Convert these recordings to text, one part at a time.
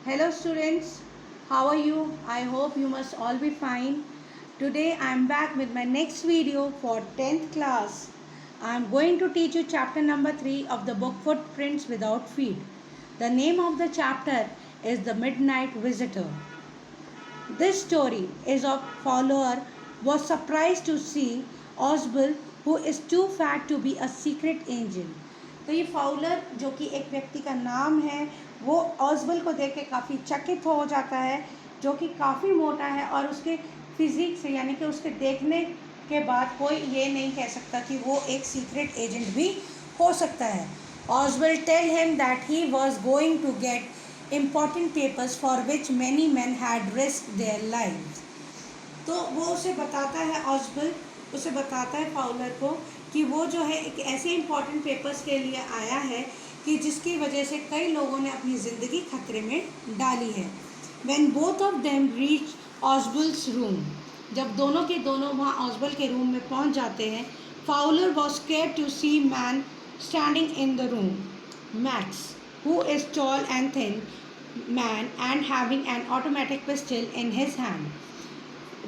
Hello students, how are you? I hope you must all be fine. Today I am back with my next video for 10th class. I am going to teach you chapter number 3 of the book Footprints Without Feet. The name of the chapter is The Midnight Visitor. This story is of follower was surprised to see Oswald who is too fat to be a secret agent. तो ये Fowler जो कि एक व्यक्ति का नाम है वो ऑजबल को देख के काफ़ी चकित हो जाता है जो कि काफ़ी मोटा है और उसके फिजिक से यानी कि उसके देखने के बाद कोई ये नहीं कह सकता कि वो एक सीक्रेट एजेंट भी हो सकता है. ऑजबल tell him that he was going to get important papers for which many man had risk their life. तो वो उसे बताता है ऑजबल उसे बताता है फाउलर को कि वो जो है एक ऐसे इम्पॉर्टेंट पेपर्स के लिए आया है कि जिसकी वजह से कई लोगों ने अपनी ज़िंदगी खतरे में डाली है. When both of them reach Oswald's room, जब दोनों के दोनों वहाँ ऑजबल के रूम में पहुँच जाते हैं, Fowler was scared to see man standing in the room. Max, who is tall and thin man and having an automatic pistol in his hand.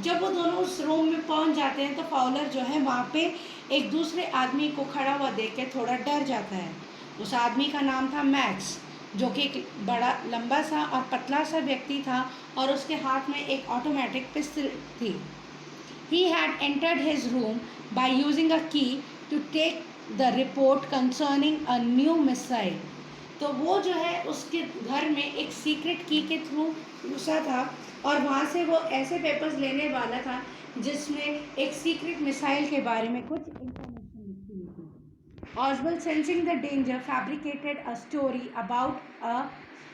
जब वो दोनों उस रूम में पहुंच जाते हैं तो फाउलर जो है वहाँ पे एक दूसरे आदमी को खड़ा हुआ देख के थोड़ा डर जाता है. उस आदमी का नाम था मैक्स, जो कि एक बड़ा लंबा सा और पतला सा व्यक्ति था और उसके हाथ में एक ऑटोमेटिक पिस्टल थी. He had entered his room by using a key to take the report concerning a new missile. तो वो जो है उसके घर में एक सीक्रेट की के थ्रू घुसा था और वहाँ से वो ऐसे पेपर्स लेने वाला था जिसमें एक सीक्रेट मिसाइल के बारे में कुछ इंफॉर्मेशन लिखी हुई थी. ऑजबल sensing the danger fabricated a story about a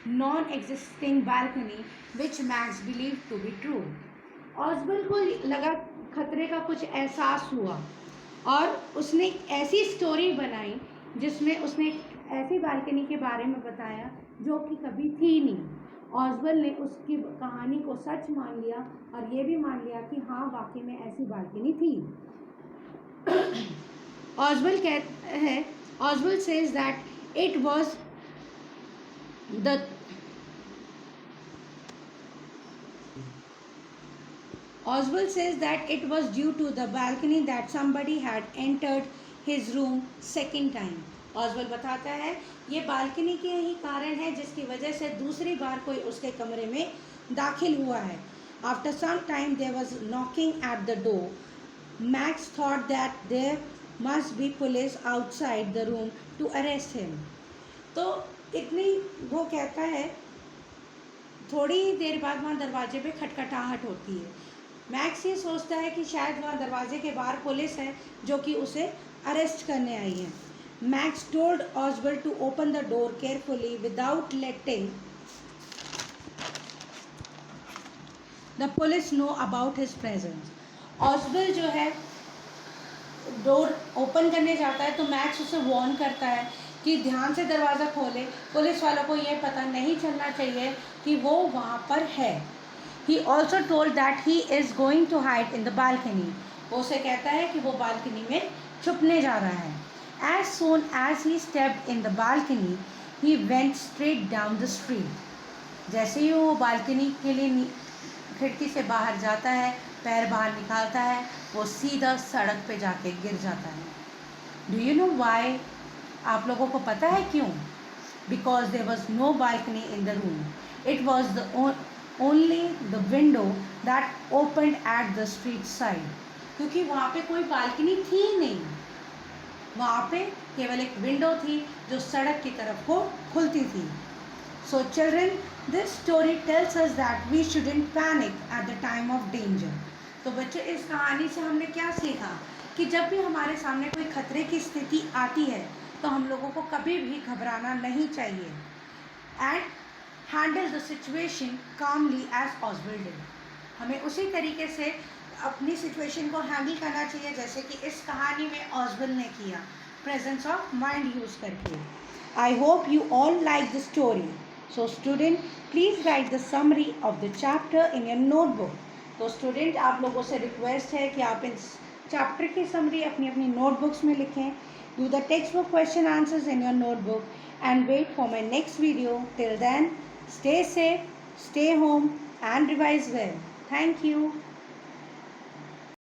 non existing balcony which Max believe to be true. ऑजबल को लगा खतरे का कुछ एहसास हुआ और उसने एक ऐसी स्टोरी बनाई जिसमें उसने ऐसी बालकनी के बारे में बताया जो कि कभी थी नहीं. ऑजबल ने उसकी कहानी को सच मान लिया और ये भी मान लिया कि हाँ वाकई में ऐसी बालकनी थी. ऑजबल कहता है ऑजबल says that it was the Oswald says that it was due to the balcony that somebody had entered his room second time. Oswald बताता है ये बालकनी के ही कारण है जिसकी वजह से दूसरी बार कोई उसके कमरे में दाखिल हुआ है. After some time there was knocking at the door. Max thought that there must be police outside the room to arrest him. तो इतनी वो कहता है थोड़ी ही देर बाद वहाँ दरवाजे पे खटखटाहट होती है. मैक्स ये सोचता है कि शायद वहाँ दरवाजे के बाहर पुलिस है जो कि उसे अरेस्ट करने आई है. मैक्स टोल्ड ऑजबल to open the door carefully without letting the police know about his presence. ऑजबल जो है डोर ओपन करने जाता है तो मैक्स उसे वार्न करता है कि ध्यान से दरवाज़ा खोले, पुलिस वालों को ये पता नहीं चलना चाहिए कि वो वहाँ पर है. He also told that he is going to hide in the balcony. वो उसे कहता है कि वो बालकनी में छुपने जा रहा है. As soon as he stepped in the balcony, he went straight down the street. जैसे ही वो बालकनी के लिए खिड़की से बाहर जाता है, पैर बाहर निकालता है, वो सीधा सड़क पे जाके गिर जाता है. Do you know why? आप लोगों को पता है क्यों? Because there was no balcony in the room. It was the only the window that opened at the street side. क्योंकि वहाँ पे कोई बालकनी थी नहीं, वहाँ पे केवल एक विंडो थी जो सड़क की तरफ को खुलती थी. So children, this story tells us that we shouldn't panic at the time of danger. तो बच्चे इस कहानी से हमने क्या सीखा कि जब भी हमारे सामने कोई खतरे की स्थिति आती है तो हम लोगों को कभी भी घबराना नहीं चाहिए. And handle the situation calmly as ऑजबल डिड. हमें उसी तरीके से अपनी सिचुएशन को हैंडल करना चाहिए जैसे कि इस कहानी में ऑजबल ने किया, प्रेजेंस ऑफ माइंड यूज़ करके. I hope you all like the story. So student please write the summary of the chapter in your notebook. तो स्टूडेंट आप लोगों से रिक्वेस्ट है कि आप इस चैप्टर की समरी अपनी अपनी नोटबुक्स में लिखें. Do the textbook question answers in your notebook and wait for my next video. Till then, Stay safe, stay home, and revise well. Thank you.